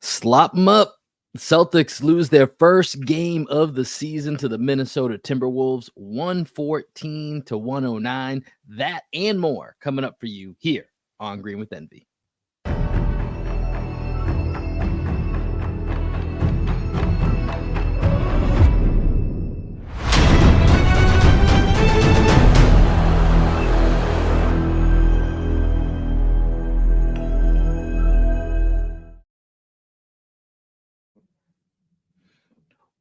Slop them up. Celtics lose their first game of the season to the Minnesota Timberwolves, 114 to 109. That and more coming up for you here on Green with Envy.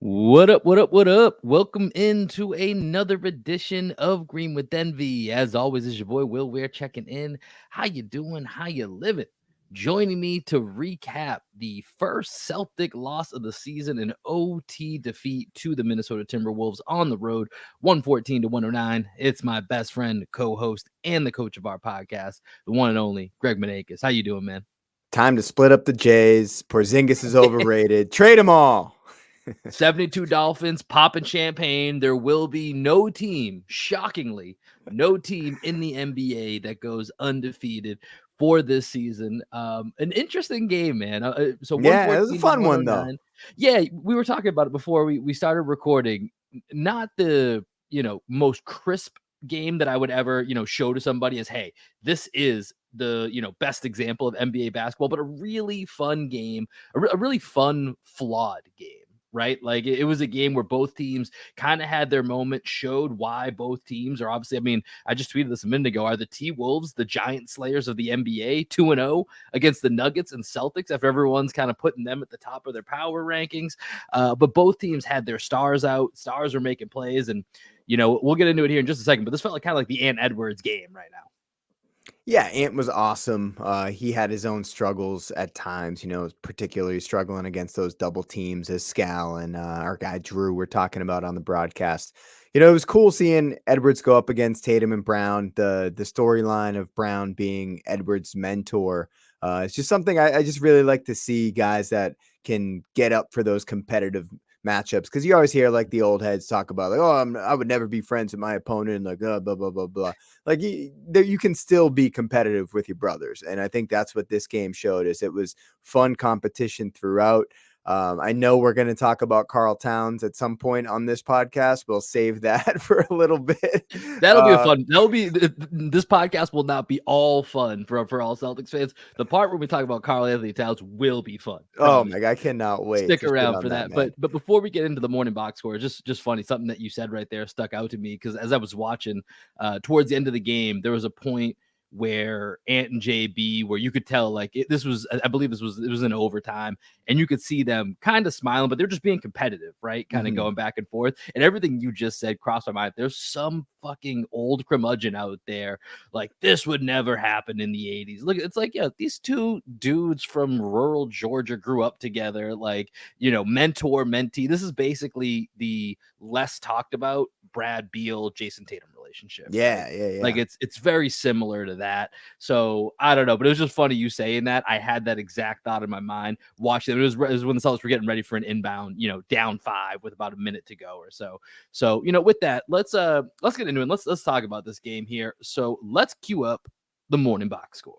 What up, what up, what up? Welcome into another edition of Green with Envy. As always, is your boy Will Ware checking in. How you doing? How you living? Joining me to recap the first Celtic loss of the season, an OT defeat to the Minnesota Timberwolves on the road, 114 to 109. It's my best friend, co-host, and the coach of our podcast, the one and only Greg Manakis. How you doing, man? Time to split up the Jays. Porzingis is overrated. Trade them all. 72 Dolphins popping champagne. There will be no team, shockingly, no team in the NBA that goes undefeated for this season. An interesting game, man. Yeah, it was a fun one, though. Yeah, we were talking about it before we started recording. Not the, most crisp game that I would ever, show to somebody as, hey, this is the, best example of NBA basketball, but a really fun game, a really fun, flawed game. Right? Like it was a game where both teams kind of had their moment, showed why both teams are obviously, I just tweeted this a minute ago. Are the T-Wolves the giant slayers of the NBA 2-0 against the Nuggets and Celtics after everyone's kind of putting them at the top of their power rankings? But both teams had their stars out. Stars were making plays. And, we'll get into it here in just a second. But this felt like kind of like the Ant Edwards game right now. Yeah, Ant was awesome. He had his own struggles at times, particularly struggling against those double teams as Scal and our guy Drew were talking about on the broadcast. It was cool seeing Edwards go up against Tatum and Brown. The storyline of Brown being Edwards' mentor. It's just something I just really like to see, guys that can get up for those competitive matchups, because you always hear like the old heads talk about like, oh, I would never be friends with my opponent, and like blah blah blah blah. Like you can still be competitive with your brothers, and I think that's what this game showed. Is it was fun competition throughout. I know we're going to talk about Karl Towns at some point on this podcast. We'll save that for a little bit. That'll be fun. That'll be this podcast will not be all fun for all Celtics fans. The part where we talk about Karl Anthony Towns will be fun. Oh my God, I cannot wait. Stick around for that. But before we get into the morning box score, just funny, something that you said right there stuck out to me, because as I was watching towards the end of the game, there was a point where Ant and JB, where you could tell like it was in overtime, and you could see them kind of smiling, but they're just being competitive, right? Kind of going back and forth. And everything you just said crossed my mind. There's some fucking old curmudgeon out there like this would never happen in the 80s. Look, it's like, yeah, these two dudes from rural Georgia grew up together, like, mentor mentee. This is basically the less talked about Brad Beal Jason Tatum relationship. Yeah, right? yeah. Like it's very similar to that. So I don't know, but it was just funny you saying that. I had that exact thought in my mind watching it. It was when the Celtics were getting ready for an inbound, down 5 with about a minute to go or so. So, with that, let's get into it. Let's talk about this game here. So let's cue up the morning box score.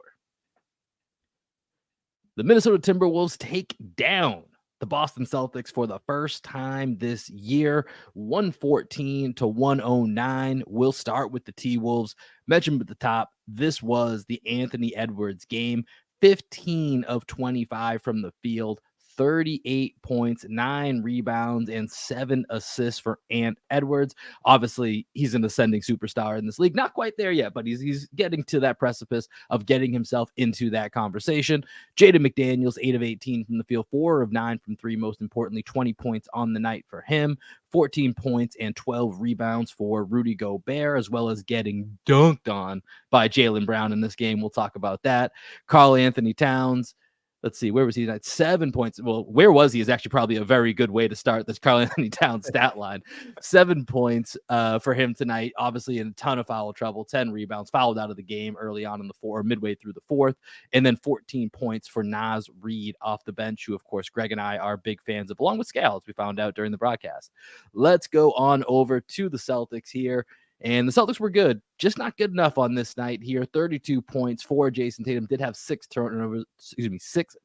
The Minnesota Timberwolves take down the Boston Celtics for the first time this year, 114 to 109. We'll start with the T-Wolves. Mentioned at the top, this was the Anthony Edwards game. 15 of 25 from the field, 38 points, 9 rebounds, and 7 assists for Ant Edwards. Obviously, he's an ascending superstar in this league. Not quite there yet, but he's getting to that precipice of getting himself into that conversation. Jaden McDaniels, 8 of 18 from the field, 4 of 9 from 3. Most importantly, 20 points on the night for him, 14 points and 12 rebounds for Rudy Gobert, as well as getting dunked on by Jaylen Brown in this game. We'll talk about that. Karl Anthony Towns, let's see, where was he tonight? 7 points. Well, where was he is actually probably a very good way to start this Karl Anthony Towns stat line. 7 points for him tonight, obviously in a ton of foul trouble, 10 rebounds, fouled out of the game early on in the midway through the fourth, and then 14 points for Naz Reid off the bench, who, of course, Greg and I are big fans of, along with Scal, as we found out during the broadcast. Let's go on over to the Celtics here. And the Celtics were good, just not good enough on this night here. 32 points for Jason Tatum. Did have 6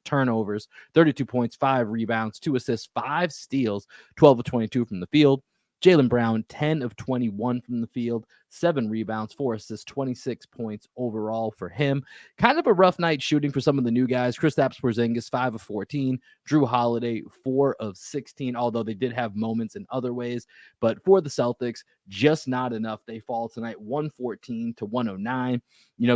turnovers, 32 points, 5 rebounds, 2 assists, 5 steals, 12 of 22 from the field. Jaylen Brown, 10 of 21 from the field, 7 rebounds, 4 assists, 26 points overall for him. Kind of a rough night shooting for some of the new guys. Kristaps Porzingis, 5 of 14. Drew Holiday, 4 of 16, although they did have moments in other ways. But for the Celtics, just not enough. They fall tonight 114 to 109.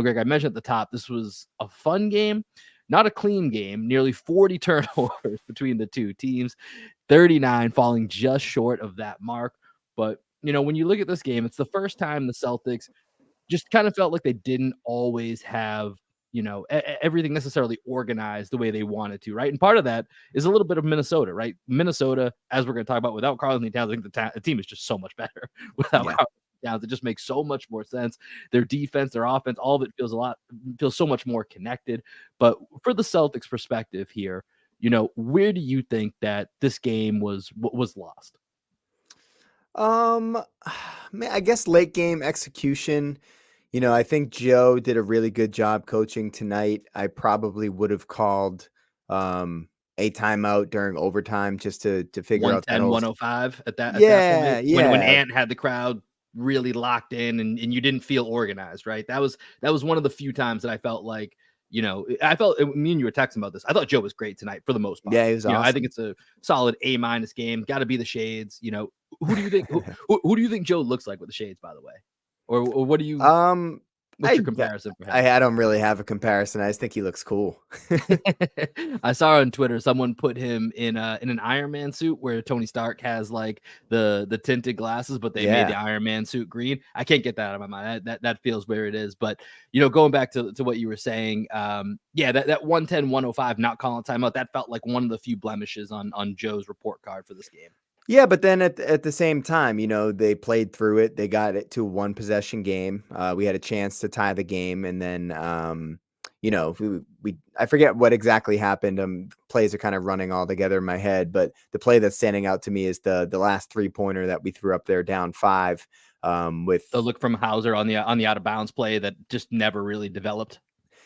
Greg, I mentioned at the top, this was a fun game, not a clean game. Nearly 40 turnovers between the two teams. 39 falling just short of that mark. But, when you look at this game, it's the first time the Celtics just kind of felt like they didn't always have, everything necessarily organized the way they wanted to, right? And part of that is a little bit of Minnesota, right? Minnesota, as we're going to talk about, without Karl-Anthony Towns, I think the team is just so much better without Yeah. Karl-Anthony Towns. It just makes so much more sense. Their defense, their offense, all of it feels so much more connected. But for the Celtics perspective here, where do you think that this game was lost? Man, I guess late game execution. I think Joe did a really good job coaching tonight. I probably would have called a timeout during overtime just to figure out that 110, whole 105 at that point Yeah, when yeah. Ant had the crowd really locked in and you didn't feel organized, right? That was one of the few times that I felt like, I felt me and you were texting about this. I thought Joe was great tonight for the most part. Yeah, he was I think awesome. it's a solid A- game. Got to be the shades. Who do you think who do you think Joe looks like with the shades, by the way? Or what do you Um, what's your comparison for him? I don't really have a comparison. I just think he looks cool. I saw on Twitter someone put him in an Iron Man suit where Tony Stark has like the tinted glasses, but they made the Yeah. Iron Man suit green. I can't get that out of my mind. That feels where it is. But going back to what you were saying, yeah, that 110, 105 not calling timeout, that felt like one of the few blemishes on Joe's report card for this game. Yeah, but then at the same time, they played through it. They got it to a one possession game. We had a chance to tie the game, and then we I forget what exactly happened. Plays are kind of running all together in my head, but the play that's standing out to me is the last 3-pointer that we threw up there down 5. With The look from Hauser on the out of bounds play that just never really developed.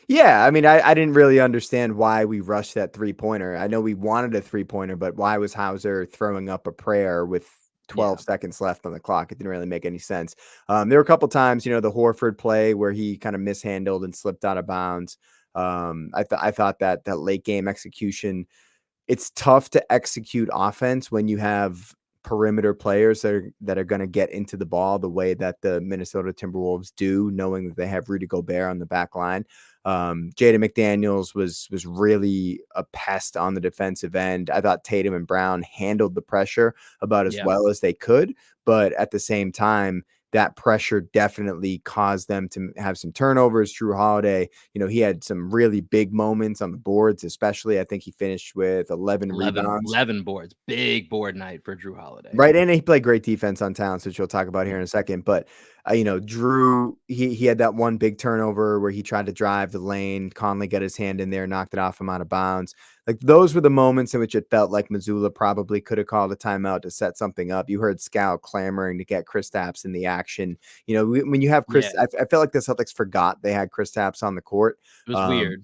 Yeah, I mean, I didn't really understand why we rushed that 3-pointer. I know we wanted a 3-pointer, but why was Hauser throwing up a prayer with Yeah. 12 seconds left on the clock? It didn't really make any sense. There were a couple times, the Horford play where he kind of mishandled and slipped out of bounds. I thought that late game execution, it's tough to execute offense when you have perimeter players that are going to get into the ball the way that the Minnesota Timberwolves do, knowing that they have Rudy Gobert on the back line. Jaden McDaniels was really a pest on the defensive end. I thought Tatum and Brown handled the pressure about as Yeah. well as they could, but at the same time, that pressure definitely caused them to have some turnovers. Drew Holiday, he had some really big moments on the boards, especially. I think he finished with 11 rebounds. 11 boards. Big board night for Drew Holiday. Right, and he played great defense on Towns, which we'll talk about here in a second. But Drew, he had that one big turnover where he tried to drive the lane. Conley got his hand in there, knocked it off him out of bounds. Like those were the moments in which it felt like Mazzulla probably could have called a timeout to set something up. You heard Scal clamoring to get Kristaps in the action. When you have Yeah. I felt like the Celtics forgot they had Kristaps on the court. It was weird.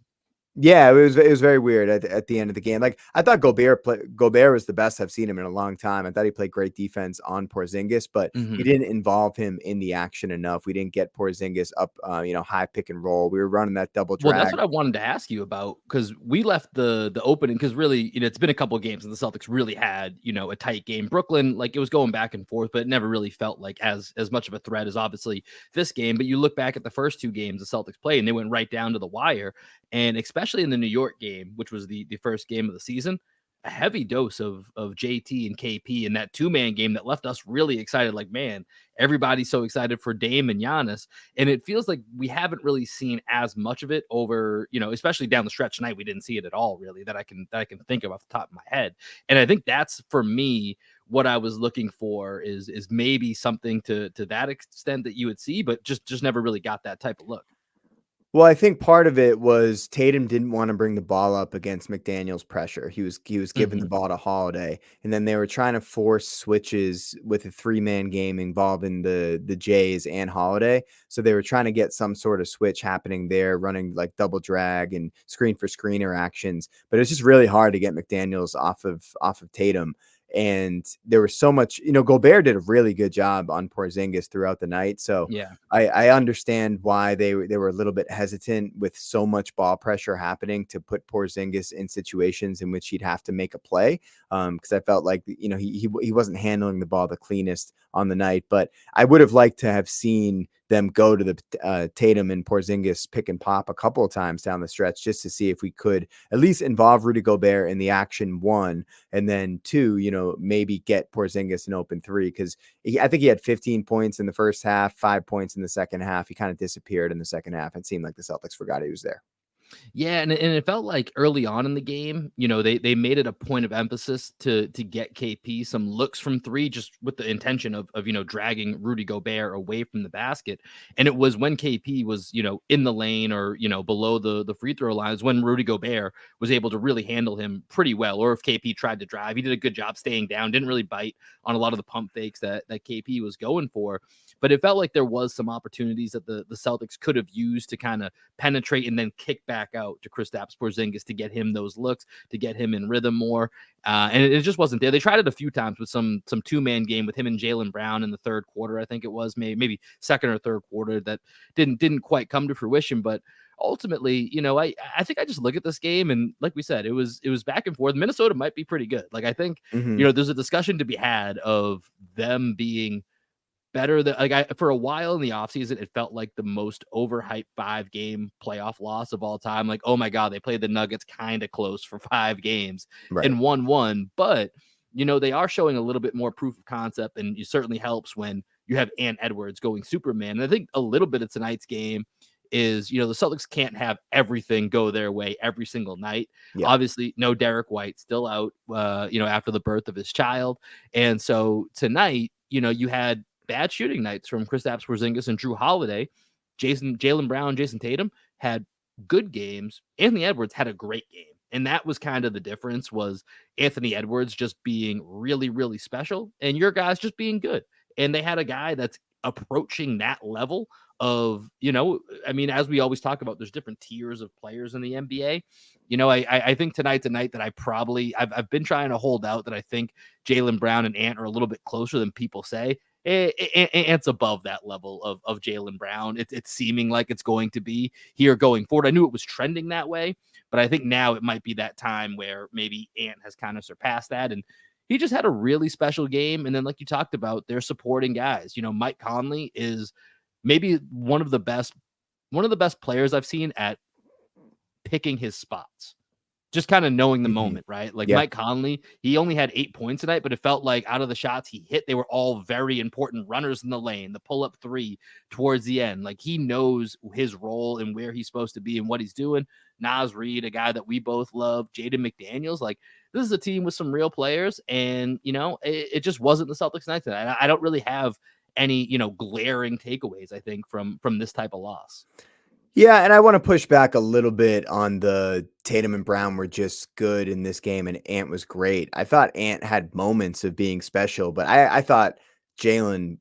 Yeah, it was very weird at the end of the game. Like I thought Gobert was the best I've seen him in a long time. I thought he played great defense on Porzingis, but we Mhm. didn't involve him in the action enough. We didn't get Porzingis up, high pick and roll. We were running that double Well, that's drag. what I wanted to ask you about because we left the opening because really, it's been a couple of games and the Celtics really had, a tight game. Brooklyn, like it was going back and forth, but it never really felt like as much of a threat as obviously this game. But you look back at the first 2 games the Celtics played and they went right down to the wire. And especially in the New York game, which was the first game of the season, a heavy dose of JT and KP in that 2-man game that left us really excited. Like, man, everybody's so excited for Dame and Giannis. And it feels like we haven't really seen as much of it over, especially down the stretch tonight. We didn't see it at all, really, that I can think of off the top of my head. And I think that's for me what I was looking for is maybe something to that extent that you would see, but just never really got that type of look. Well, I think part of it was Tatum didn't want to bring the ball up against McDaniel's pressure. He was giving the Mhm. ball to Holiday, and then they were trying to force switches with a three-man game involving the Jays and Holiday. So they were trying to get some sort of switch happening there, running like double drag and screen for screener actions. But it's just really hard to get McDaniel's off of Tatum. And there was so much, Gobert did a really good job on Porzingis throughout the night. So Yeah. I understand why they were a little bit hesitant with so much ball pressure happening to put Porzingis in situations in which he'd have to make a play. Because I felt like he wasn't handling the ball the cleanest on the night. But I would have liked to have seen them go to the Tatum and Porzingis pick and pop a couple of times down the stretch just to see if we could at least involve Rudy Gobert in the action, one, and then two, maybe get Porzingis an open three, because I think he had 15 points in the first half, 5 points in the second half. He kind of disappeared in the second half. It seemed like the Celtics forgot he was there. Yeah, and it felt like early on in the game, they made it a point of emphasis to get KP some looks from three, just with the intention of dragging Rudy Gobert away from the basket. And it was when KP was in the lane or below the free throw lines when Rudy Gobert was able to really handle him pretty well. Or if KP tried to drive, he did a good job staying down, didn't really bite on a lot of the pump fakes that KP was going for. But it felt like there was some opportunities that the Celtics could have used to kind of penetrate and then kick back out to Kristaps Porzingis to get him those looks, to get him in rhythm more. And it just wasn't there. They tried it a few times with some two-man game with him and Jaylen Brown in the third quarter. I think it was maybe second or third quarter that didn't quite come to fruition. But ultimately, I think I just look at this game and like we said, it was back and forth. Minnesota might be pretty good. Like I think, Mm-hmm. there's a discussion to be had of them being better than for a while in the offseason, it felt like the most overhyped 5-game playoff loss of all time. Like, oh my God, they played the Nuggets kind of close for 5 games Right. and won one. But, they are showing a little bit more proof of concept, and it certainly helps when you have Ant Edwards going Superman. And I think a little bit of tonight's game is, the Celtics can't have everything go their way every single night. Yeah. Obviously, no Derek White, still out, after the birth of his child. And so tonight, you had bad shooting nights from Kristaps Porzingis and Drew Holiday. Jaylen Brown, Jason Tatum had good games. Anthony Edwards had a great game. And that was kind of the difference, was Anthony Edwards just being really, really special and your guys just being good. And they had a guy that's approaching that level of, I mean, as we always talk about, there's different tiers of players in the NBA. I think tonight's a night that I've been trying to hold out that I think Jaylen Brown and Ant are a little bit closer than people say. It's above that level of Jaylen Brown. It's seeming like it's going to be here going forward. I knew it was trending that way, but I think now it might be that time where maybe Ant has kind of surpassed that. And he just had a really special game. And then, like you talked about, they're supporting guys. Mike Conley is maybe one of the best players I've seen at picking his spots, just kind of knowing the Mm-hmm. moment, right? Like Yeah. Mike Conley, he only had 8 points tonight, but it felt like out of the shots he hit, they were all very important runners in the lane, the pull up three towards the end. Like he knows his role and where he's supposed to be and what he's doing. Nas Reed, a guy that we both love, Jaden McDaniels, like this is a team with some real players. And, it just wasn't the Celtics night tonight. I don't really have any, glaring takeaways, I think, from this type of loss. Yeah, and I want to push back a little bit on the Tatum and Brown were just good in this game, and Ant was great. I thought Ant had moments of being special, but I thought Jalen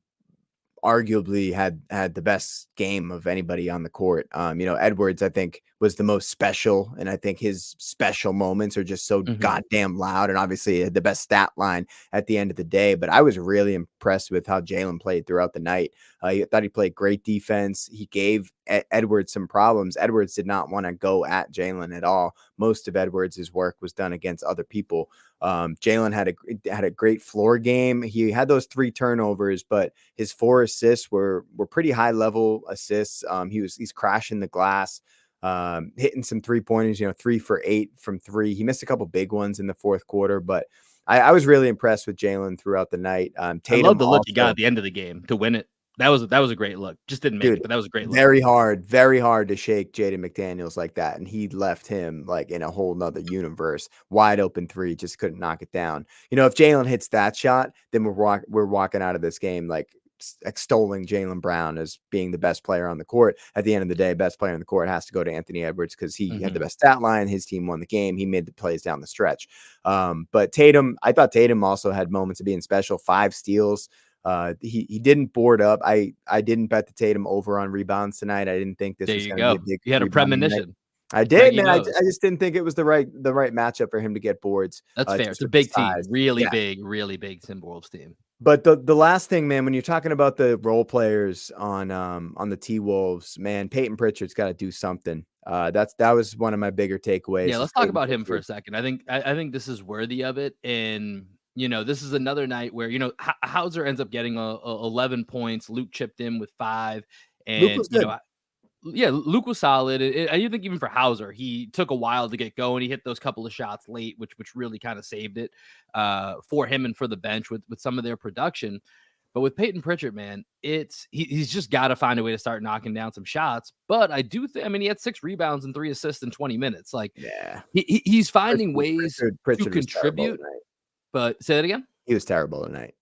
arguably had the best game of anybody on the court. Edwards, I think, was the most special, and I think his special moments are just so Mhm. goddamn loud. And obviously, he had the best stat line at the end of the day. But I was really impressed with how Jalen played throughout the night. I thought he played great defense. He gave Edwards some problems. Edwards did not want to go at Jalen at all. Most of Edwards' work was done against other people. Jalen had a great floor game. He had those 3 turnovers, but his 4 assists were pretty high level assists. He's crashing the glass, hitting some 3-pointers. 3 for 8 from 3. He missed a couple big ones in the fourth quarter, but I was really impressed with Jalen throughout the night. I love Tatum the look he got also. at the end of the game to win it. That was a great look. Just didn't make Dude, it, but that was a great look. very hard to shake Jaden McDaniels like that. And he left him like in a whole nother universe. Wide open 3, just couldn't knock it down. If Jalen hits that shot, then we're walking out of this game like extolling Jaylen Brown as being the best player on the court. At the end of the day, best player on the court has to go to Anthony Edwards because he had the best stat line. His team won the game. He made the plays down the stretch. But Tatum, I thought Tatum also had moments of being special. 5 steals. He didn't board up. I didn't bet the Tatum over on rebounds tonight. I didn't think this There was you going to be a go. big You had a rebounding night. premonition. I did, Greggy man. I knows. just didn't think it was the right matchup for him to get boards. That's fair. It's Just a with the big team. size. Really Yeah. really big Timberwolves team. But the last thing, man, when you're talking about the role players on the T-Wolves, man, Peyton Pritchard's got to do something. That was one of my bigger takeaways. Yeah, is let's talk Peyton about him for a Pritchard. second. I think this is worthy of it, and this is another night where Hauser ends up getting 11 points. Luke chipped in with 5, Luke and was good. yeah, Luke was solid. I think even for Hauser, he took a while to get going. He hit those couple of shots late, which really kind of saved it for him and for the bench with some of their production. But with Peyton Pritchard, man, he's just got to find a way to start knocking down some shots. But I do think, he had 6 rebounds and 3 assists in 20 minutes. Like, Yeah. he's finding ways to Pritchard was terrible contribute. tonight. But say that again. He was terrible tonight.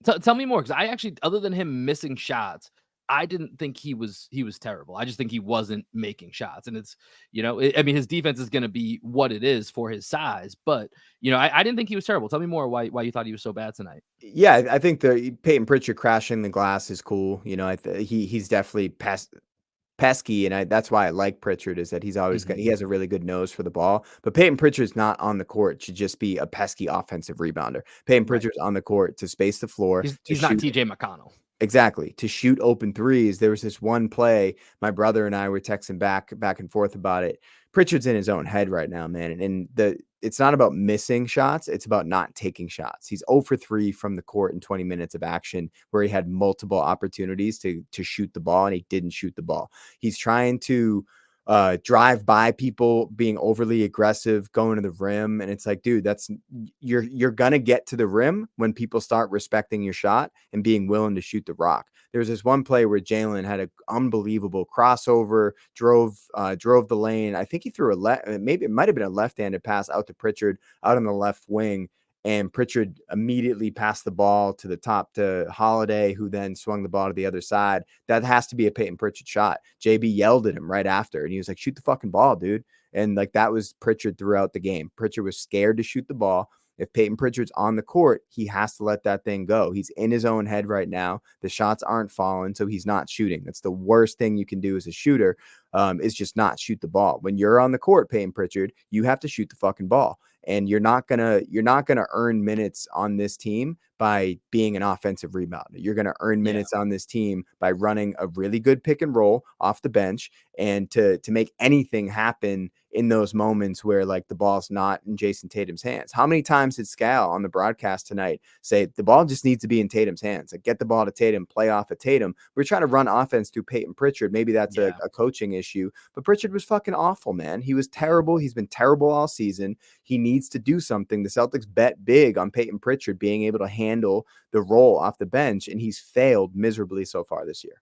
Tell me more, because I actually, other than him missing shots, I didn't think he was terrible. I just think he wasn't making shots, and it's his defense is going to be what it is for his size. But I didn't think he was terrible. Tell me more why you thought he was so bad tonight. Yeah, I think the Peyton Pritchard crashing the glass is cool. He's definitely pesky, and that's why I like Pritchard, is that he's always he has a really good nose for the ball. But Peyton Pritchard's not on the court to just be a pesky offensive rebounder. Peyton Pritchard's on the court to space the floor. He's not TJ McConnell. Exactly. To shoot open threes. There was this one play, my brother and I were texting back and forth about it. Pritchard's in his own head right now, man. And it's not about missing shots. It's about not taking shots. He's 0 for 3 from the court in 20 minutes of action, where he had multiple opportunities to shoot the ball, and he didn't shoot the ball. He's trying to drive by people, being overly aggressive, going to the rim. And it's like, dude, you're going to get to the rim when people start respecting your shot and being willing to shoot the rock. There was this one play where Jaylen had an unbelievable crossover, drove the lane. I think he threw maybe it might've been a left-handed pass out to Pritchard out on the left wing. And Pritchard immediately passed the ball to the top to Holiday, who then swung the ball to the other side. That has to be a Peyton Pritchard shot. JB yelled at him right after, and he was like, shoot the fucking ball, dude. And like, that was Pritchard throughout the game. Pritchard was scared to shoot the ball. If Peyton Pritchard's on the court, he has to let that thing go. He's in his own head right now. The shots aren't falling, so he's not shooting. That's the worst thing you can do as a shooter, is just not shoot the ball. When you're on the court, Peyton Pritchard, you have to shoot the fucking ball. And you're not gonna earn minutes on this team by being an offensive rebounder. You're gonna earn minutes on this team by running a really good pick and roll off the bench, and to make anything happen in those moments where like the ball's not in Jason Tatum's hands. How many times did Scal on the broadcast tonight say the ball just needs to be in Tatum's hands? Like, get the ball to Tatum, play off of Tatum. We're trying to run offense through Peyton Pritchard. Maybe that's a coaching issue, but Pritchard was fucking awful, man. He was terrible. He's been terrible all season. He needs to do something. The Celtics bet big on Peyton Pritchard being able to handle the role off the bench, and he's failed miserably so far this year.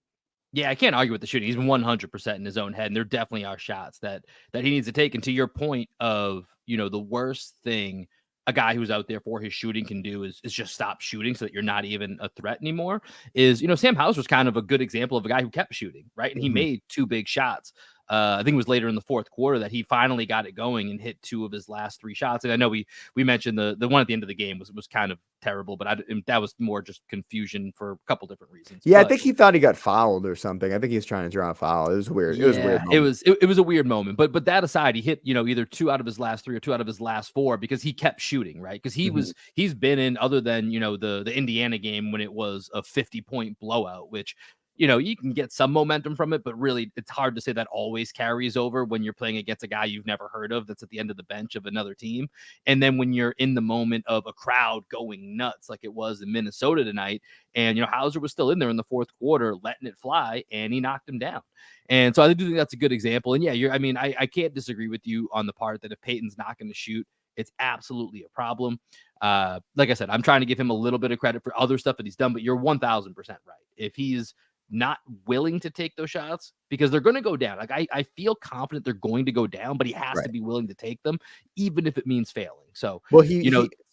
Yeah, I can't argue with the shooting. He's 100% in his own head, and there definitely are shots that he needs to take. And to your point of, the worst thing a guy who's out there for his shooting can do is just stop shooting so that you're not even a threat anymore. Sam Hauser was kind of a good example of a guy who kept shooting, right? And he made 2 big shots. I think it was later in the fourth quarter that he finally got it going and hit 2 of his last 3 shots. And I know we mentioned the one at the end of the game was kind of terrible, but that was more just confusion for a couple different reasons. Yeah, but I think he thought he got fouled or something. I think he was trying to draw a foul. It was weird. Yeah, it was a weird moment. It was a weird moment. But that aside, he hit, either 2 out of his last 3 or 2 out of his last 4 because he kept shooting, right? Because he's been in, other than, the Indiana game when it was a 50-point blowout, which you can get some momentum from it, but really it's hard to say that always carries over when you're playing against a guy you've never heard of that's at the end of the bench of another team. And then when you're in the moment of a crowd going nuts like it was in Minnesota tonight, and Hauser was still in there in the fourth quarter letting it fly, and he knocked him down. And so I do think that's a good example. And yeah, I can't disagree with you on the part that if Peyton's not going to shoot, it's absolutely a problem. Like I said, I'm trying to give him a little bit of credit for other stuff that he's done, but you're 1000% right. If he's not willing to take those shots, because they're going to go down. Like, I feel confident they're going to go down, but he has to be willing to take them, even if it means failing. So, well,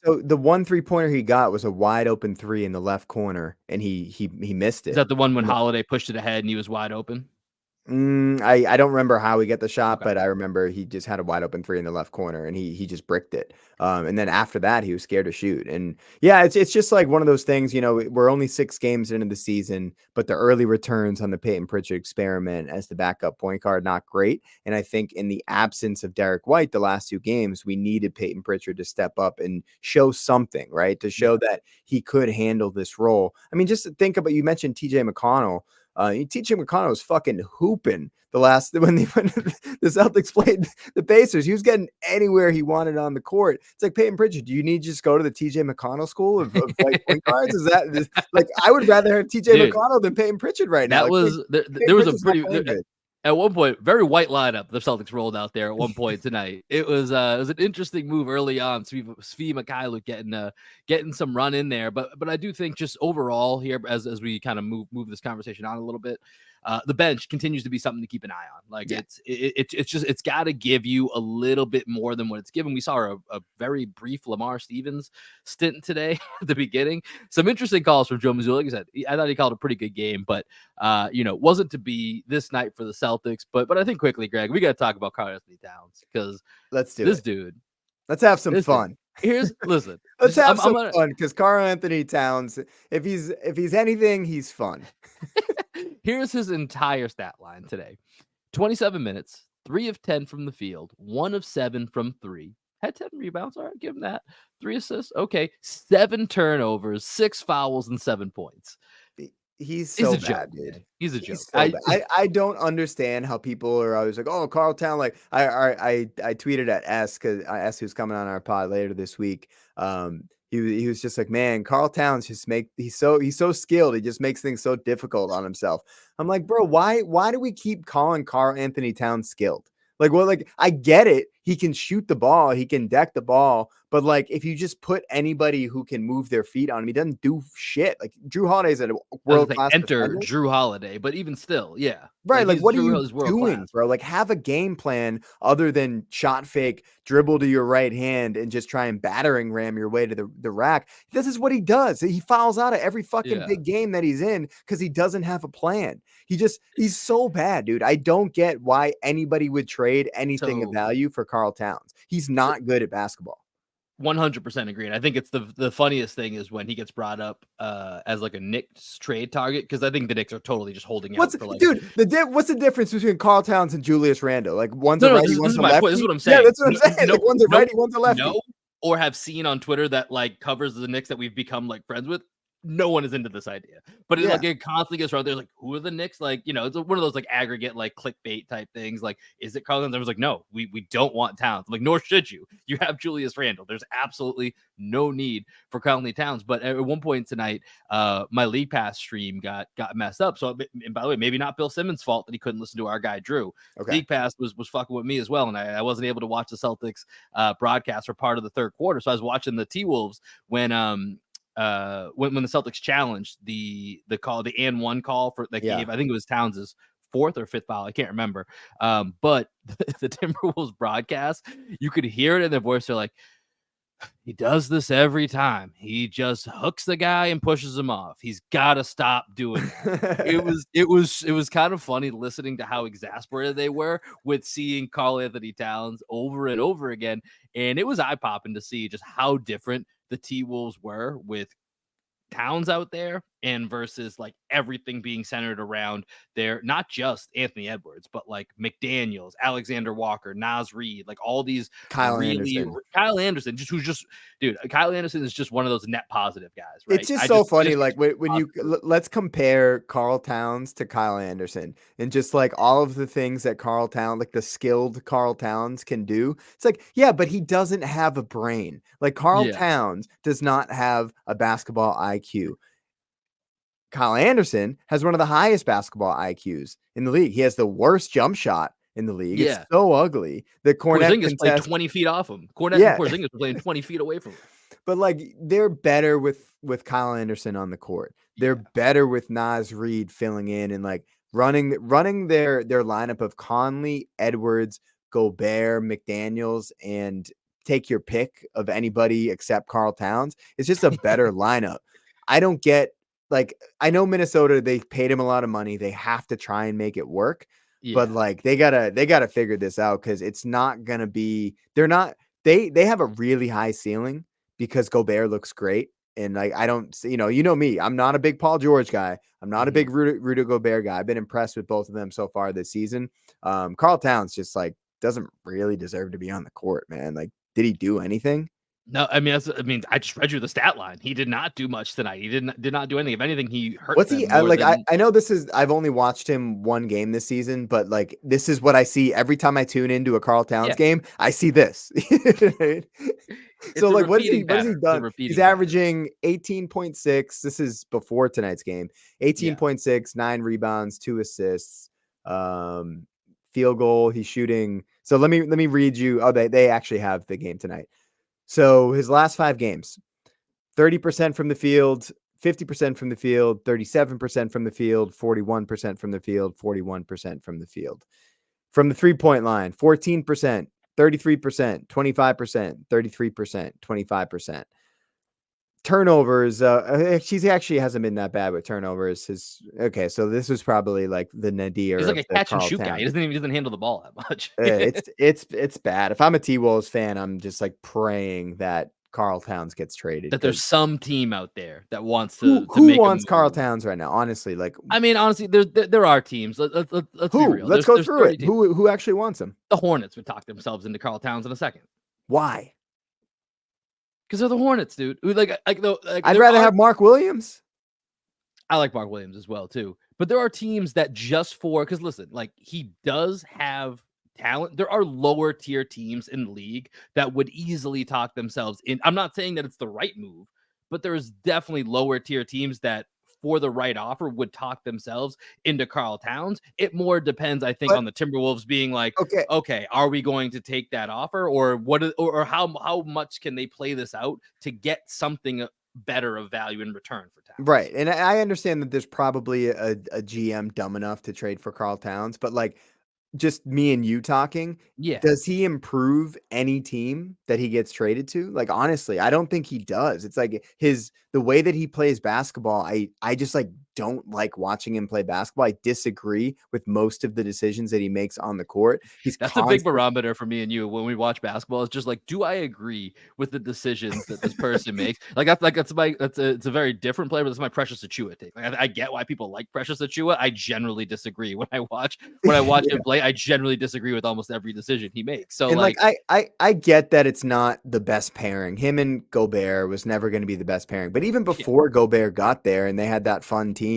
So the one 3-pointer he got was a wide open 3 in the left corner, and he missed Is it. that the one when Holiday pushed it ahead and he was wide open? I don't remember how he got the shot, Okay. but I remember he just had a wide open 3 in the left corner, and he just bricked it. And then after that, he was scared to shoot. And yeah, it's just like one of those things. We're only 6 games into the season, but the early returns on the Peyton Pritchard experiment as the backup point guard not great. And I think in the absence of Derek White, the last 2 games, we needed Peyton Pritchard to step up and show something, right? To show that he could handle this role. I mean, just think about, you mentioned T.J. McConnell. T.J. McConnell was fucking hooping when the Celtics played the Pacers. He was getting anywhere he wanted on the court. It's like, Peyton Pritchard, do you need to just go to the T.J. McConnell school of like point guards? Like, I would rather have T.J. Dude, McConnell than Peyton Pritchard right now. that Like, was there Peyton was a Pritchard's not pretty playing good. at one point, very white lineup the Celtics rolled out there at one point tonight. It was an interesting move early on. Svi Mykhailiuk getting some run in there, but I do think just overall here, as we kind of move this conversation on a little bit, the bench continues to be something to keep an eye on. Like, it's got to give you a little bit more than what it's given. We saw a very brief Lamar Stevens stint today at the beginning. Some interesting calls from Joe Mazzulla. Like I said, I thought he called a pretty good game, but wasn't to be this night for the Celtics. But I think quickly, Greg, we got to talk about Karl-Anthony Towns, because Let's do this it. dude, Let's have some listen, fun. listen, Let's have I'm some gonna, fun, because Karl-Anthony Towns, if he's anything, he's fun. here's his entire stat line today: 27 minutes, 3 of 10 from the field, 1 of 7 from 3. Had 10 rebounds. All right, give him that. 3 assists. Okay. 7 turnovers, 6 fouls, and 7 points. He's He's so a bad, joke, dude. man. He's a joke. He's so bad. I don't understand how people are always like, "Oh, Carl Town." Like, I tweeted at S, because S, who's coming on our pod later this week. He was just like, "Man, Carl Towns he's so skilled. He just makes things so difficult on himself." I'm like, bro, why do we keep calling Karl-Anthony Towns skilled? Like, well, like, I get it. He can shoot the ball, he can deck the ball, but like, if you just put anybody who can move their feet on him, he doesn't do shit. Like, Drew Holiday's a I was gonna say world-class enter defender. Drew Holiday, but even still, yeah. Right, like, what are you Is world doing, class. bro? Like, have a game plan other than shot fake, dribble to your right hand, and just try and battering ram your way to the rack. This is what he does. He fouls out of every fucking Yeah. big game that he's in because he doesn't have a plan. He's so bad, dude. I don't get why anybody would trade anything of So value for Karl Towns. He's not good at basketball. 100% agree. And I think it's the funniest thing is when he gets brought up as like a Knicks trade target, because I think the Knicks are totally just holding out for like, What's the difference between Karl Towns and Julius Randle? Like, one's a no, righty, this one's is a my point. This is lefty. what I'm Yeah, saying. that's what I'm saying. Like, one's a righty, one's a lefty. No, or have seen on Twitter that like covers the Knicks that we've become like friends with. No one is into this idea, but Yeah. it constantly gets around. There's like, who are the Knicks? Like, it's one of those like aggregate like clickbait type things. Like, is it Carl Towns? I was like, no, we don't want Towns. I'm like, nor should you. You have Julius Randle. There's absolutely no need for Carl Towns. But at one point tonight, my League Pass stream got messed up. So, and by the way, maybe not Bill Simmons' fault that he couldn't listen to our guy Drew. Okay. League Pass was fucking with me as well, and I wasn't able to watch the Celtics broadcast for part of the third quarter. So I was watching the T-Wolves when the Celtics challenged the call, the and one call for that gave, I think it was Towns's 4th or 5th foul, I can't remember. But the Timberwolves broadcast, you could hear it in their voice. They're like, he does this every time. He just hooks the guy and pushes him off. He's got to stop doing that. It was kind of funny listening to how exasperated they were with seeing Karl-Anthony Towns over and over again. And it was eye-popping to see just how different the T-Wolves were with Towns out there and versus like everything being centered around their, not just Anthony Edwards, but like McDaniels, Alexander Walker, Naz Reid, like all these Kyle Anderson, Kyle Anderson, Kyle Anderson is just one of those net positive guys, right? It's just so funny. Like, when you let's compare Karl Towns to Kyle Anderson, and just like all of the things that Karl Towns, like the skilled Karl Towns can do. It's like, yeah, but he doesn't have a brain. Like, Karl Towns does not have a basketball IQ. Kyle Anderson has one of the highest basketball IQs in the league. He has the worst jump shot in the league. Yeah. It's so ugly. The Porzingis played 20 feet off him. And Porzingis were playing 20 feet away from him. But like, they're better with Kyle Anderson on the court. They're better with Naz Reid filling in and like running their lineup of Conley, Edwards, Gobert, McDaniels, and take your pick of anybody except Karl Towns. It's just a better lineup. I don't get like I know Minnesota, they paid him a lot of money. They have to try and make it work. But Yeah. like they gotta figure this out because it's not gonna be they have a really high ceiling because Gobert looks great. And like I don't you know me, I'm not a big Paul George guy. I'm not a big Rudy Gobert guy. I've been impressed with both of them so far this season. Karl Towns just like doesn't really deserve to be on the court, man. Like, did he do anything? No, I mean, I just read you the stat line. He did not do much tonight. He did not do anything. If anything, he hurt What's them he more like? than. I know I've only watched him one game this season, but like this is what I see every time I tune into a Karl Towns Yeah, game. I see this. So it's a like, what has repeating he pattern. It's a done? He's repeating pattern. averaging 18.6. This is before tonight's game. Yeah, 18.6, 9 rebounds, 2 assists. Field goal. He's shooting. So let me read you. Oh, they actually have the game tonight. So his last 5 games, 30% from the field, 50% from the field, 37% from the field, 41% from the field, 41% from the field. From the 3-point line, 14%, 33%, 25%, 33%, 25%. Turnovers, she actually hasn't been that bad with turnovers. Okay, so this was probably like the nadir he's like of a the catch and Karl shoot guy. Towns. He doesn't handle the ball that much. It's bad. If I'm a T-Wolves fan, I'm just like praying that Karl Towns gets traded That there's because some team out there that wants to who make a wants Karl move. Towns right now? Honestly, like I mean, honestly, there are teams. Let's be who? real. Let's go There's through 30 it. teams. Who actually wants him? The Hornets would talk themselves into Karl Towns in a second Why? because they're the Hornets, dude. I'd There rather are. have Mark Williams. I like Mark Williams as well too, but there are teams that just for because listen, like he does have talent. There are lower tier teams in the league that would easily talk themselves in. I'm not saying that it's the right move, but there's definitely lower tier teams that for the right offer would talk themselves into Karl Towns. It more depends, I think, But on the Timberwolves being like, okay, okay, are we going to take that offer, or or how much can they play this out to get something better of value in return for Towns? right. And I understand that there's probably a GM dumb enough to trade for Karl Towns, but like just me and you talking, Yeah. does he improve any team that he gets traded to? Like honestly, I don't think he does. It's like the way that he plays basketball, I just like don't like watching him play basketball. I disagree with most of the decisions that he makes on the court. He's That's a big constant. barometer for me and you when we watch basketball. It's just like, do I agree with the decisions that this person makes? It's a very different player, but that's my Precious Achua take. Like, I get why people like Precious Achua. I generally disagree when I watch him play. I generally disagree with almost every decision he makes. So And like like, I get that it's not the best pairing. Him and Gobert was never going to be the best pairing. But even yeah, before Gobert got there and they had that fun team,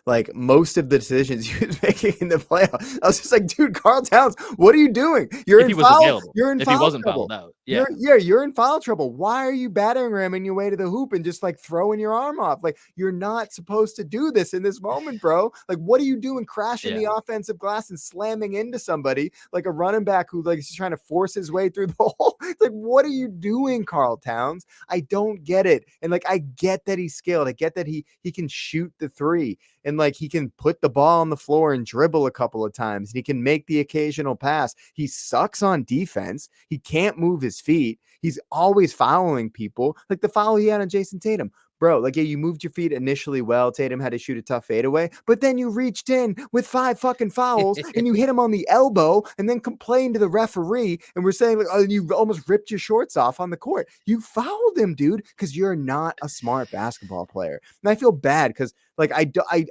like most of the decisions he was making in the playoffs, I was just like, dude, Karl Towns, what are you doing? if he was available, You're in if he foul wasn't trouble. fouled out, yeah, You're in foul trouble. Why are you battering ramming your way to the hoop and just like throwing your arm off? Like you're not supposed to do this in this moment, bro. Like what are you doing crashing yeah. the offensive glass and slamming into somebody like a running back who like is trying to force his way through the hole? Like what are you doing, Karl Towns? I don't get it. And like I get that he's skilled. I get that he can shoot the 3 and like he can put the ball on the floor and dribble a couple of times and he can make the occasional pass. He sucks on defense. He can't move his feet. He's always fouling people. Like the foul he had on Jason Tatum. Bro, like, yeah, you moved your feet initially well. Tatum had to shoot a tough fadeaway, but then you reached in with 5 fucking fouls and you hit him on the elbow and then complained to the referee. And we're saying, like, oh, you almost ripped your shorts off on the court. You fouled him, dude, because you're not a smart basketball player. And I feel bad because, like,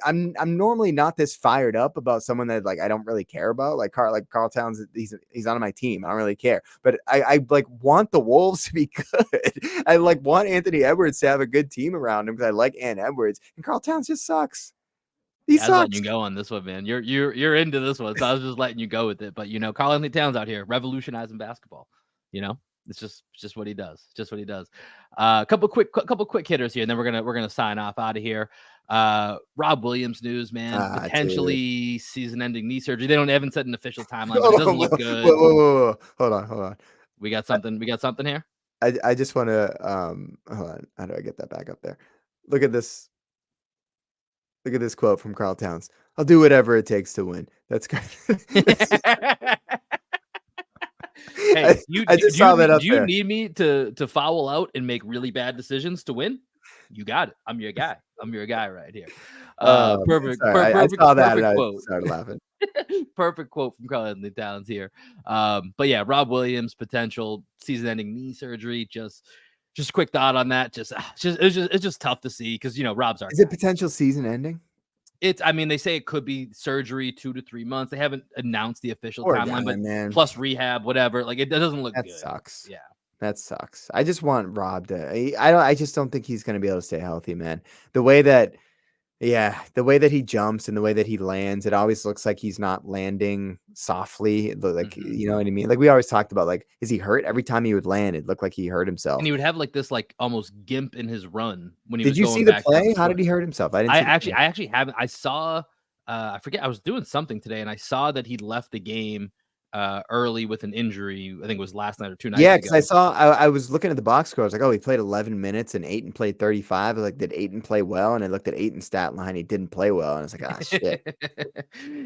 I'm normally not this fired up about someone that, like, I don't really care about. Like Karl Towns, he's on my team. I don't really care. But I like want the Wolves to be good. I like want Anthony Edwards to have a good team around him because I like Ant Edwards, and Karl Towns just sucks. He Yeah, I was letting sucks. you go on this one, man. You're into this one, so I was just letting you go with it. But Karl Anthony Towns out here revolutionizing basketball. It's just what he does. Just what he does. Couple quick hitters here, and then we're gonna sign off out of here. Rob Williams news, man. Dude. Potentially season-ending knee surgery. They haven't set an official timeline, but it doesn't look good. Whoa. Hold on. We got something. We got something here. I just want to hold on. How do I get that back up there? Look at this. Look at this quote from Karl Towns. I'll do whatever it takes to win. That's great. Hey, I just saw that up do you there. need me to foul out and make really bad decisions to win? You got it. I'm your guy. I'm your guy right here. Oh, man, Perfect, sorry. I saw that and perfect I quote. started laughing. Perfect quote from Carl Anthony Towns here. But yeah, Rob Williams potential season-ending knee surgery. Just a quick thought on that. It's just tough to see because Rob's our Is guy. it potential season ending? I mean, they say it could be surgery 2 to 3 months. They haven't announced the official Poor timeline, guy, but man. plus rehab, whatever. Like it doesn't look That good. sucks. Yeah. That sucks. I just want Rob to. I just don't think he's gonna be able to stay healthy, man. The way that Yeah, the way that he jumps and the way that he lands, it always looks like he's not landing softly. Like, Mhm. you know what I mean? Like we always talked about, like, is he hurt? Every time he would land, it looked like he hurt And himself. he would have like this like almost gimp in his run when he Did was you see going the back down the play? How did stretch. he hurt himself? I didn't see the play. I actually haven't. I saw I forget I was doing something today and I saw that he left the game early with an injury. I think it was last night or 2 nights Yeah, because I ago. saw I was looking at the box score. I was like, oh, he played 11 minutes and Aiton played 35. I was like, did Aiton play well? And I looked at Aiton's stat line. He didn't play well. And I was like, ah, shit.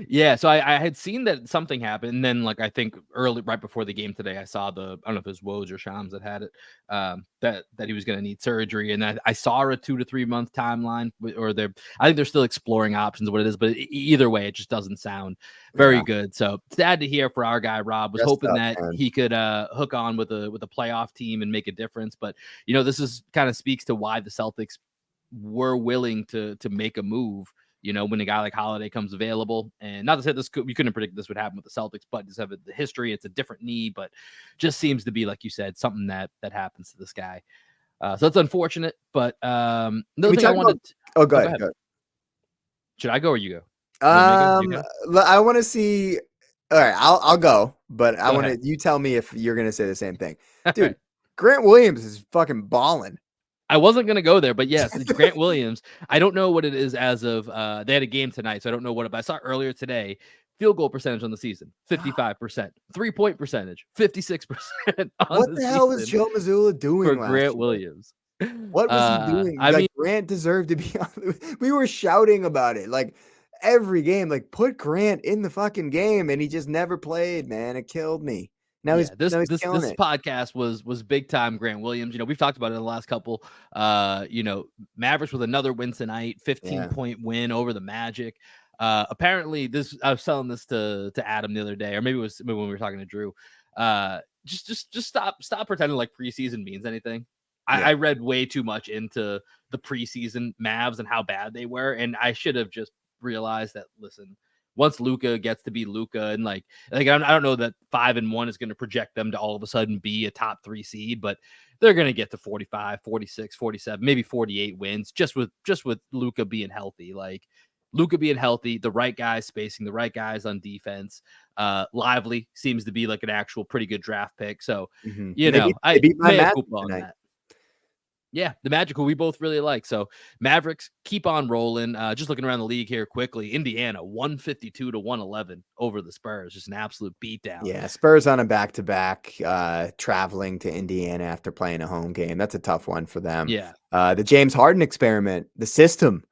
Yeah, so I had seen that something happened, and then like I think early right before the game today, I saw I don't know if it was Woj or Shams that had it, that he was going to need surgery, and I saw a 2 to 3 month timeline, or I think they're still exploring options what it is, but either way, it just doesn't sound Yeah. very good. So sad to hear for our guy Rob. Was Rest hoping up, that man. he could hook on with a playoff team and make a difference, but this is kind of speaks to why the Celtics were willing to make a move. When a guy like Holiday comes available, and not to say we couldn't predict this would happen with the Celtics, but just have the history. It's a different knee, but just seems to be, like you said, something that happens to this guy. So it's unfortunate, but Can another we thing I talk about? wanted. Oh, go Oh, go ahead. ahead. Go ahead. Should I go or you go? You want me to go? You go? I want to see. All right, I'll go, but I Go want ahead. to. You tell me if you're gonna say the same thing, All dude. right. Grant Williams is fucking balling. I wasn't gonna go there, but yes, Grant Williams. I don't know what it is as of they had a game tonight, so I don't know but I saw earlier today. Field goal percentage on the season, 55%. 3-point percentage, 56% on What the the hell was season Joe Mazzulla for doing last Grant year? Williams. What was he doing? I Like mean, Grant deserved to be on. We were shouting about it like every game. Like put Grant in the fucking game, and he just never played. Man, it killed me. Now he's yeah, this now he's this killing this it. podcast was big time Grant Williams. We've talked about it in the last couple. Mavericks with another win tonight, 15-point win over the Magic. Apparently, I was telling this to Adam the other day, or maybe it was when we were talking to Drew. Just stop pretending like preseason means anything. Yeah. I read way too much into the preseason Mavs and how bad they were, and I should have just realized that. Listen, once Luka gets to be Luka, and like I don't know that 5-1 is going to project them to all of a sudden be a top 3 seed, but they're going to get to 45, 46, 47, maybe 48 wins just with Luka being healthy. Like Luka being healthy, the right guys spacing, the right guys on defense. Lively seems to be like an actual pretty good draft pick. So, And I they beat my may have Magic hooped on tonight. that. Yeah, the Magic, who we both really like. So Mavericks keep on rolling. Just looking around the league here quickly. Indiana 152 to 111 over the Spurs. Just an absolute beatdown. Yeah, Spurs on a back-to-back, traveling to Indiana after playing a home game. That's a tough one for them. Yeah. The James Harden experiment, the system,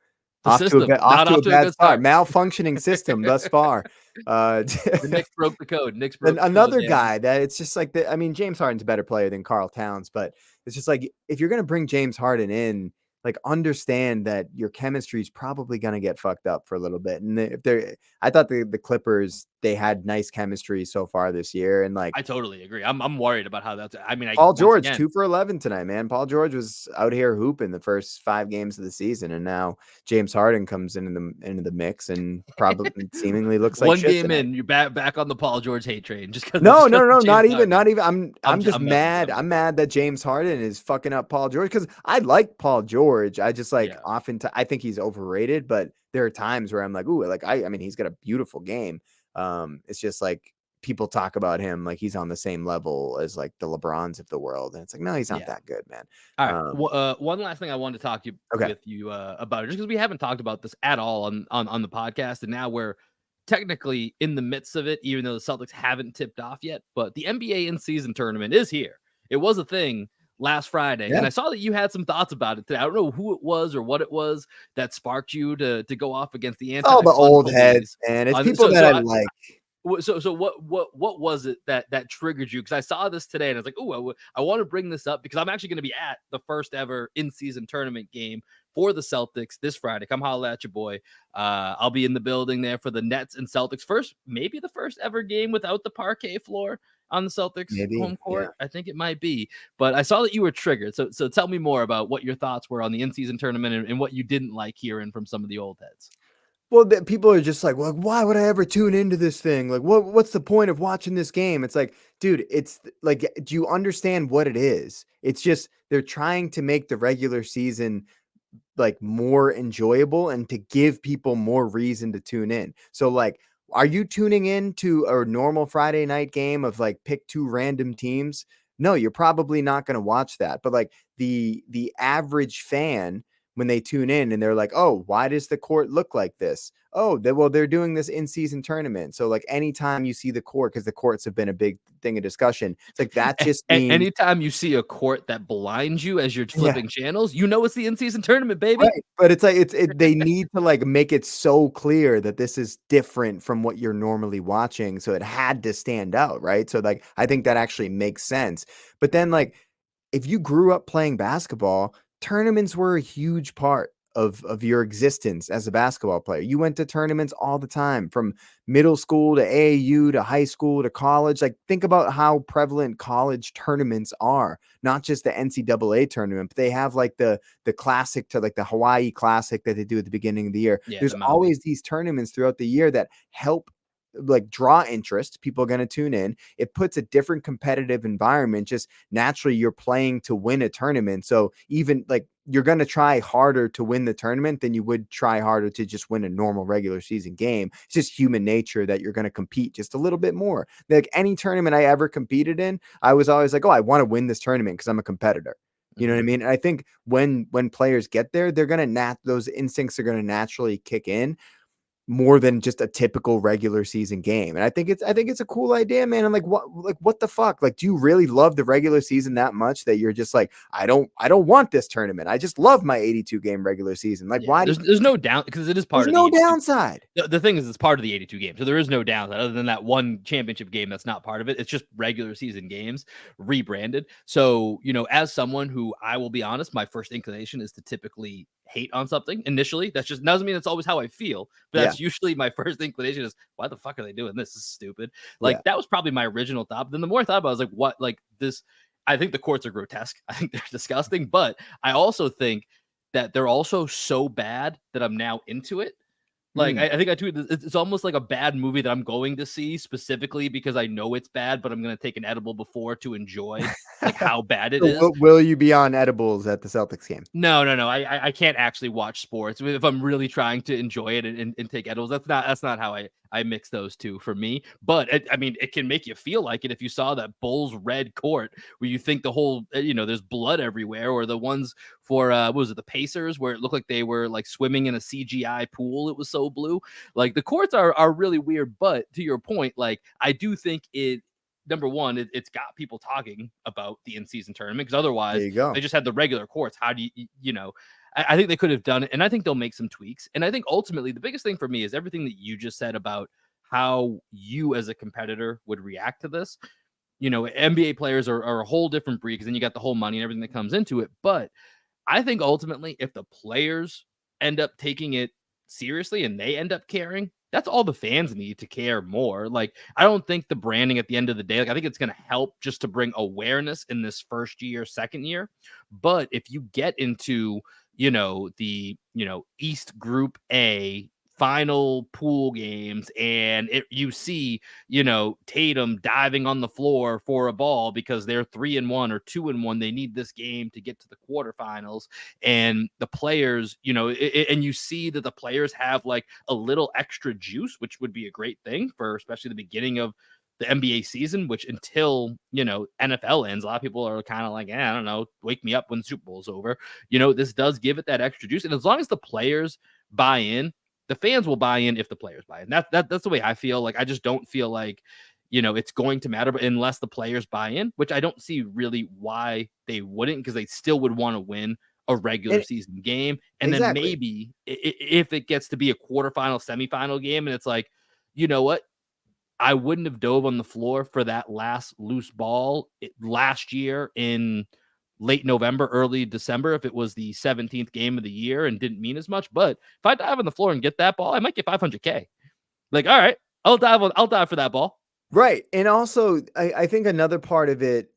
Not off to a bad good start. start. Malfunctioning system thus far. The Knicks broke the code. Another guy that it's just like James Harden's a better player than Karl Towns, but it's just like if you're gonna bring James Harden in, like understand that your chemistry is probably gonna get fucked up for a little bit. And I thought the Clippers, they had nice chemistry so far this year, and like I totally agree. I'm worried about how that's. I mean, Paul once George again, 2 for 11 tonight, man. Paul George was out here hooping the first 5 games of the season, and now James Harden comes into the mix and probably seemingly looks like one shit game tonight. in, you're back on the Paul George hate train. Just because No, not even. I'm just I'm mad. I'm mad that James Harden is fucking up Paul George because I like Paul George. I just like I think he's overrated, but there are times where I'm like, ooh, like I mean, he's got a beautiful game. It's just like people talk about him like he's on the same level as like the LeBrons of the world, and it's like, no, he's not that good, man. All right. One last thing I wanted to talk with you about, just because we haven't talked about this at all on the podcast, and now we're technically in the midst of it, even though the Celtics haven't tipped off yet. But the NBA in-season tournament is here. It was a thing last Friday, and I saw that you had some thoughts about it today. I don't know who it was or what it was that sparked you to go off against the all the old heads, man. It's people that I like. So what was it that triggered you? Because I saw this today and I was like, oh, I want to bring this up because I'm actually going to be at the first ever in-season tournament game for the Celtics this Friday. Come holla at your boy. I'll be in the building there for the Nets and Celtics maybe the first ever game without the parquet floor on the Celtics Maybe, home yeah. court. I think it might be, but I saw that you were triggered. So tell me more about what your thoughts were on the in-season tournament and what you didn't like hearing from some of the old heads. Well, people are just like, "Well, why would I ever tune into this thing? Like, what's the point of watching this game?" It's like, dude, like, do you understand what it is? It's just they're trying to make the regular season like more enjoyable and to give people more reason to tune in. So like, are you tuning in to a normal Friday night game of like pick two random teams? No, you're probably not going to watch that. But like the average fan, when they tune in and they're like, "Oh, why does the court look like this?" Oh, they're doing this in-season tournament. So like anytime you see the court, because the courts have been a big thing of discussion, it's like that just means Anytime you see a court that blinds you as you're yeah. flipping channels, you know it's the in-season tournament, baby. Right, but it's like they need to, like, make it so clear that this is different from what you're normally watching, so it had to stand out, right? So, like, I think that actually makes sense, but then, like, if you grew up playing basketball, tournaments were a huge part of your existence as a basketball player. You went to tournaments all the time from middle school to AAU to high school to college. Like, think about how prevalent college tournaments are, not just the NCAA tournament, but they have like the classic to like the Hawaii Classic that they do at the beginning of the year. Yeah, There's the Maui. always these tournaments throughout the year that help like draw interest. People are going to tune in. It puts a different competitive environment. Just naturally, you're playing to win a tournament. So even like you're going to try harder to win the tournament than you would try harder to just win a normal regular season game. It's just human nature that you're going to compete just a little bit more. Like any tournament I ever competed in, I was always like, oh, I want to win this tournament because I'm a competitor. You know what I Mhm. mean? And I think when players get there, they're going to those instincts are going to naturally kick in more than just a typical regular season game. And I think it's a cool idea, man. I'm like what the fuck? Like, do you really love the regular season that much that you're just like, I don't want this tournament. I just love my 82 game regular season. Like, Yeah, why do there's no doubt because it is there's part of the no 82. downside? The thing is, it's part of the 82 games, so there is no downside other than that one championship game that's not part of it. It's just regular season games rebranded. So, as someone who I will be honest, my first inclination is to typically hate on something initially. That's just doesn't mean it's always how I feel, but Yeah. that's usually my first inclination is why the fuck are they doing this? This is stupid. Yeah. Like that was probably my original thought. But then the more I thought about it, I was like, what like this I think the courts are grotesque. I think they're disgusting, but I also think that they're also so bad that I'm now into it. Like, Mm. I think I tweeted it's almost like a bad movie that I'm going to see specifically because I know it's bad, but I'm gonna take an edible before to enjoy, like, how bad it So is. will you be on edibles at the Celtics game? No, no, no. I can't actually watch sports if I'm really trying to enjoy it and take edibles. That's not how I mix those two for me. But I mean, it can make you feel like it if you saw that Bulls red court where you think the whole there's blood everywhere, or the ones for what was it, the Pacers, where it looked like they were like swimming in a CGI pool. It was so blue. Like the courts are really weird. But to your point, like I do think it number one, it's got people talking about the in-season tournament because There otherwise you go. they just had the regular courts. How do I think they could have done it, and I think they'll make some tweaks. And I think ultimately the biggest thing for me is everything that you just said about how you as a competitor would react to this. NBA players are a whole different breed because then you got the whole money and everything that comes into it. But I think ultimately, if the players end up taking it seriously and they end up caring, that's all the fans need to care more. Like, I don't think the branding at the end of the day, like, I think it's going to help just to bring awareness in this first year, second year. But if you get into, the, East Group A final pool games and you see Tatum diving on the floor for a ball because they're 3-1 or 2-1. They need this game to get to the quarterfinals. And the players, and you see that the players have like a little extra juice, which would be a great thing for especially the beginning of the NBA season, which until, NFL ends, a lot of people are kind of like, I don't know, wake me up when the Super Bowl is over. This does give it that extra juice. And as long as the players buy in, the fans will buy in if the players buy in. That's the way I feel. Like I just don't feel like it's going to matter, but unless the players buy in, which I don't see really why they wouldn't, because they still would want to win a regular And season game, and then exactly. maybe if it gets to be a quarterfinal, semifinal game, and it's like, you know what, I wouldn't have dove on the floor for that last loose ball last year in late November, early December, if it was the 17th game of the year and didn't mean as much. But if I dive on the floor and get that ball, I might get 500K. Like, all right, I'll dive for that ball. Right. And also, I think another part of it,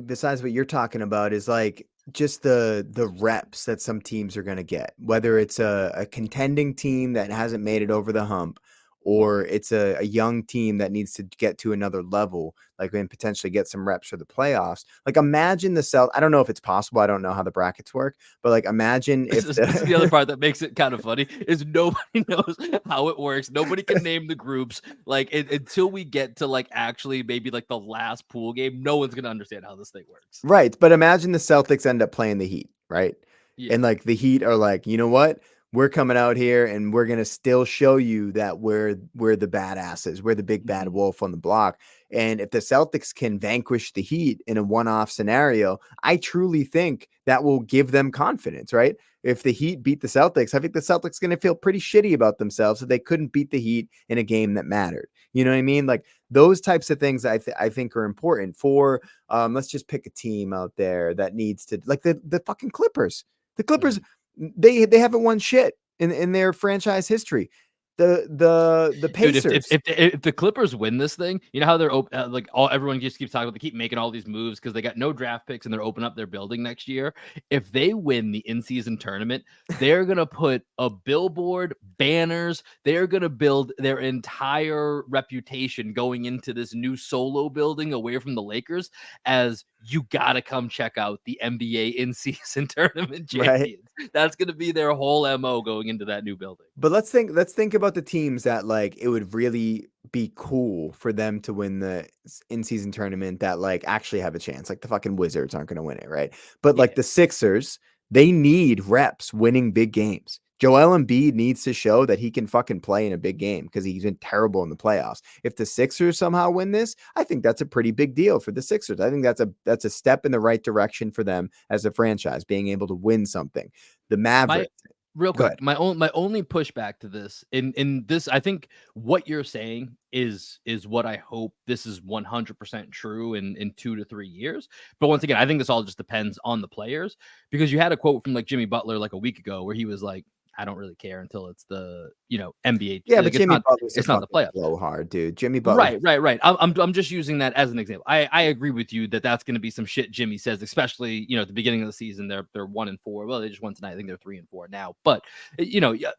besides what you're talking about, is like just the reps that some teams are going to get, whether it's a contending team that hasn't made it over the hump, or it's a young team that needs to get to another level, like and potentially get some reps for the playoffs. Like imagine the Celtics. I don't know if it's possible. I don't know how the brackets work, but like imagine if This is the other part that makes it kind of funny is nobody knows how it works. Nobody can name the groups. Like until we get to like actually maybe like the last pool game, no one's gonna understand how this thing works. Right, but imagine the Celtics end up playing the Heat, right? Yeah. And like the Heat are like, you know what? We're coming out here and we're gonna still show you that we're the badasses, we're the big bad Mhm. wolf on the block. And if the Celtics can vanquish the Heat in a one-off scenario, I truly think that will give them confidence, right? If the Heat beat the Celtics, I think the Celtics going to feel pretty shitty about themselves that they couldn't beat the Heat in a game that mattered. You know what I mean? Like those types of things I think are important for let's just pick a team out there that needs to like the fucking Clippers. The Clippers, Mhm. they haven't won shit in their franchise history. The Dude, Pacers. if the Clippers win this thing, you know how they're like everyone just keeps talking about, they keep making all these moves because they got no draft picks and they're opening up their building next year. If they win the in-season tournament, they're gonna put a billboard, banners. They're gonna build their entire reputation going into this new solo building away from the Lakers as you gotta come check out the NBA in-season tournament Right. champions. That's gonna be their whole MO going into that new building. But let's think about the teams that like it would really be cool for them to win the in-season tournament that like actually have a chance. Like the fucking Wizards aren't going to win it, right? But like Yeah. the Sixers, they need reps winning big games. Joel Embiid needs to show that he can fucking play in a big game because he's been terrible in the playoffs. If the Sixers somehow win this, I think that's a pretty big deal for the Sixers. I think that's a step in the right direction for them as a franchise, being able to win something. The My Mavericks, real go quick, ahead. my only pushback to this in this, I think what you're saying is what I hope this is 100% true in 2 to 3 years. But once again, I think this all just depends on the players because you had a quote from like Jimmy Butler like a week ago where he was like, I don't really care until it's the, NBA, Yeah, but like Jimmy Butler's a it's not the fucking playoffs. blowhard, dude. Jimmy Butler. Right. I'm just using that as an example. I agree with you that that's going to be some shit Jimmy says, especially at the beginning of the season. They're 1-4. Well, they just won tonight. I think they're 3-4 now. But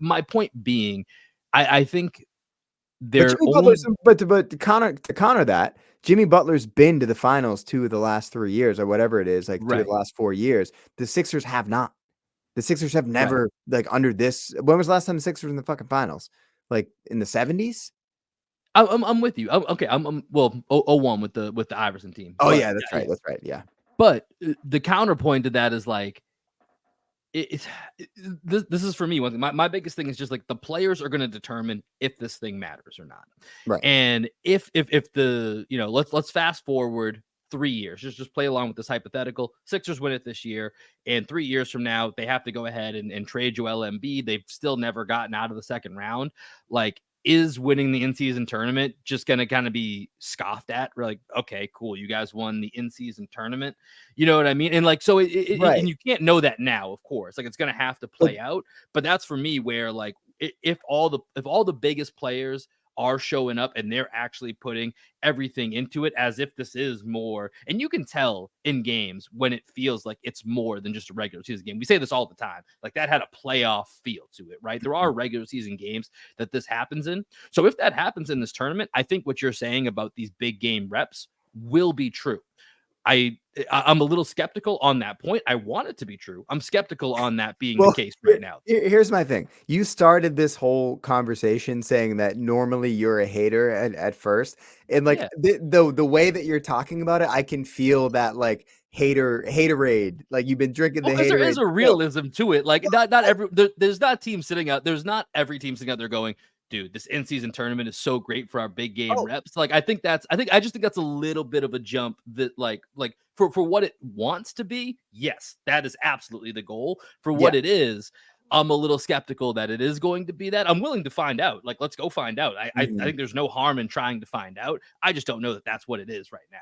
my point being, I think But their Jimmy Butler's own but to counter that, Jimmy Butler's been to the finals 2 of the last 3 years or whatever it is, like 2 of the right, last 4 years. The Sixers have not. The Sixers have right. never like under this. When was the last time the Sixers were in the fucking finals? Like in the 70s? I'm with you. Okay. I'm well 0-1 with the Iverson team, Oh but yeah, that's right. yeah. That's right. Yeah. But the counterpoint to that is like it's this is for me one thing. My biggest thing is just like the players are going to determine if this thing matters or not. Right. And if the let's fast forward 3 years, just play along with this hypothetical. Sixers win it this year, and 3 years from now they have to go ahead and trade Joel Embiid. They've still never gotten out of the second round. Like, is winning the in-season tournament just going to kind of be scoffed at? We're like, okay, cool, you guys won the in-season tournament. You know what I mean? And like, so and Right. you can't know that now, of course. Like, it's going to have to But play out. But that's for me where like, if all the biggest players are showing up and they're actually putting everything into it as if this is more, and you can tell in games when it feels like it's more than just a regular season game. We say this all the time, like that had a playoff feel to it, right? There are regular season games that this happens in. So if that happens in this tournament, I think what you're saying about these big game reps will be true. I'm a little skeptical on that point. I want it to be true. I'm skeptical on that being the well, case right now. here's my thing. You started this whole conversation saying that normally you're a hater at first, and like Yeah. the way that you're talking about it, I can feel that like haterade. Like you've been drinking Well, the because there haterade. is a No, realism to it. Like, there's not teams sitting out. There's not every team sitting out there going, dude, this in-season tournament is so great for our big game oh, reps. Like, I just think that's a little bit of a jump that like for what it wants to be. Yes, that is absolutely the goal for yeah. what it is. I'm a little skeptical that it is going to be that. I'm willing to find out. Like, let's go find out. I think there's no harm in trying to find out. I just don't know that that's what it is right now.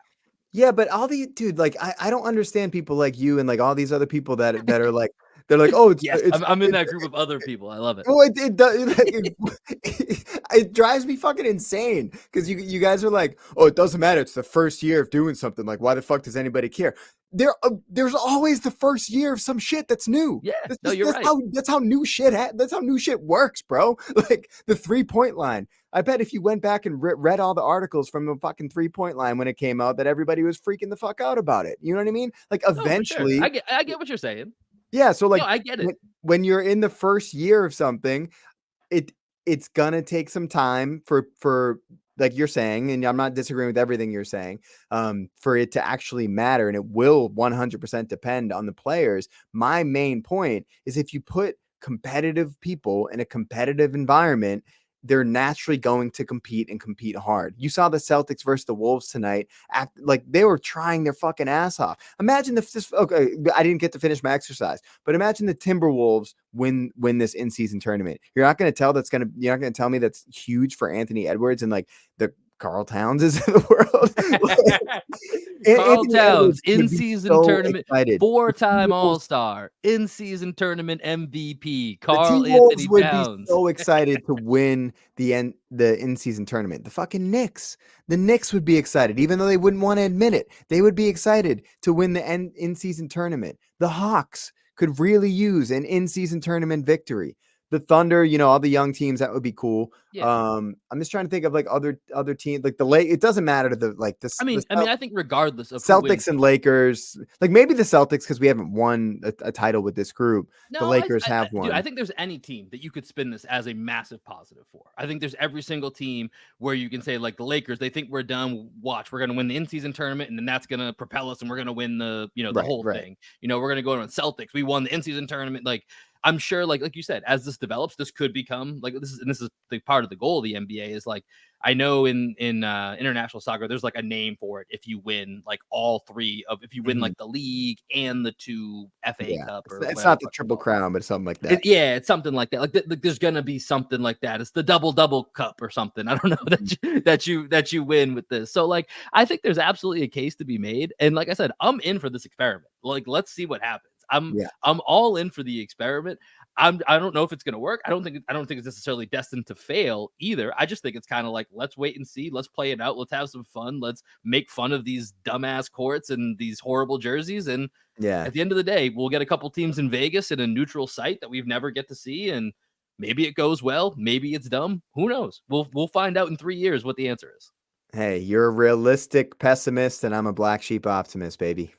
Yeah, but all the dude, like I don't understand people like you and like all these other people that are like they're like, oh, Yes, I'm in that group of other people. I love it. well, it does. It drives me fucking insane because you guys are like, oh, it doesn't matter. It's the first year of doing something. Like, why the fuck does anybody care? There's always the first year of some shit that's new. Yeah, no, you're right. That's how new shit. That's how new shit works, bro. Like the 3-point line. I bet if you went back and read all the articles from the fucking 3-point line when it came out, that everybody was freaking the fuck out about it. You know what I mean? Like eventually, no, sure. I get what you're saying. Yeah, so like no, I get it. When you're in the first year of something, it's gonna take some time for like you're saying, and I'm not disagreeing with everything you're saying, for it to actually matter, and it will 100% depend on the players. My main point is if you put competitive people in a competitive environment, they're naturally going to compete and compete hard. You saw the Celtics versus the Wolves tonight. Act like they were trying their fucking ass off. Imagine if this. Okay, I didn't get to finish my exercise, but imagine the Timberwolves win this in-season tournament. You're not going to tell me that's huge for Anthony Edwards and like the Carl Townses of the world. Carl Towns, in-season tournament, excited. 4-time All-Star, in-season tournament MVP, Carl the Anthony T-Wolves would Towns. be so excited to win the in-season tournament. The fucking Knicks would be excited, even though they wouldn't want to admit it. They would be excited to win the in-season tournament. The Hawks could really use an in-season tournament victory. The Thunder, all the young teams, that would be cool. Yeah. I'm just trying to think of like other teams, like the it doesn't matter to the like this. I think regardless of Celtics and Lakers, like maybe the Celtics because we haven't won a title with this group. The Lakers have won. Dude, I think there's any team that you could spin this as a massive positive for. I think there's every single team where you can say like the Lakers, they think we're done. Watch, we're gonna win the in-season tournament, and then that's gonna propel us, and we're gonna win the whole thing. We're gonna go on Celtics. We won the in-season tournament, like. I'm sure, like you said, as this develops, this could become like this is the part of the goal of the NBA is like I know in international soccer there's like a name for it if you win like all three of if you win like the league and the 2 FA Cup or it's not the Triple Crown, but it's something like that. It's something like that. Like there's gonna be something like that. It's the double cup or something. I don't know that you win with this. So like I think there's absolutely a case to be made. And like I said, I'm in for this experiment. Like let's see what happens. I'm all in for the experiment. I don't know if it's going to work. I don't think it's necessarily destined to fail either. I just think it's kind of like, let's wait and see. Let's play it out. Let's have some fun. Let's make fun of these dumbass courts and these horrible jerseys. And at the end of the day, we'll get a couple teams in Vegas in a neutral site that we've never get to see. And maybe it goes well. Maybe it's dumb. Who knows? We'll find out in 3 years what the answer is. Hey, you're a realistic pessimist and I'm a black sheep optimist, baby.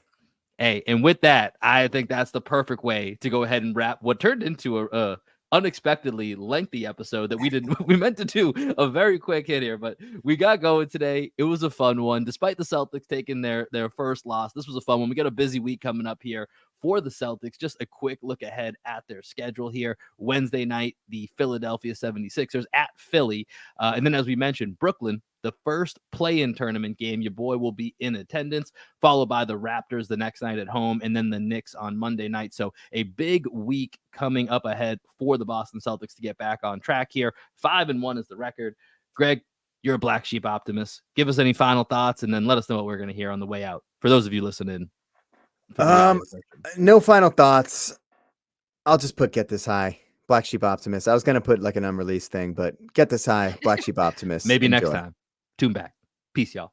Hey, and with that, I think that's the perfect way to go ahead and wrap what turned into a unexpectedly lengthy episode that we meant to do a very quick hit here, but we got going today. It was a fun one. Despite the Celtics taking their first loss, this was a fun one. We got a busy week coming up here for the Celtics. Just a quick look ahead at their schedule here. Wednesday night, the Philadelphia 76ers at Philly. And then as we mentioned, Brooklyn, the first play-in tournament game. Your boy will be in attendance, followed by the Raptors the next night at home, and then the Knicks on Monday night. So a big week coming up ahead for the Boston Celtics to get back on track here. 5-1 is the record. Greg, you're a black sheep optimist. Give us any final thoughts, and then let us know what we're going to hear on the way out. For those of you listening. No final thoughts. I'll just put get this high. Black sheep optimist. I was going to put like an unreleased thing, but get this high. Black sheep optimist. Maybe next time. Tune back. Peace, y'all.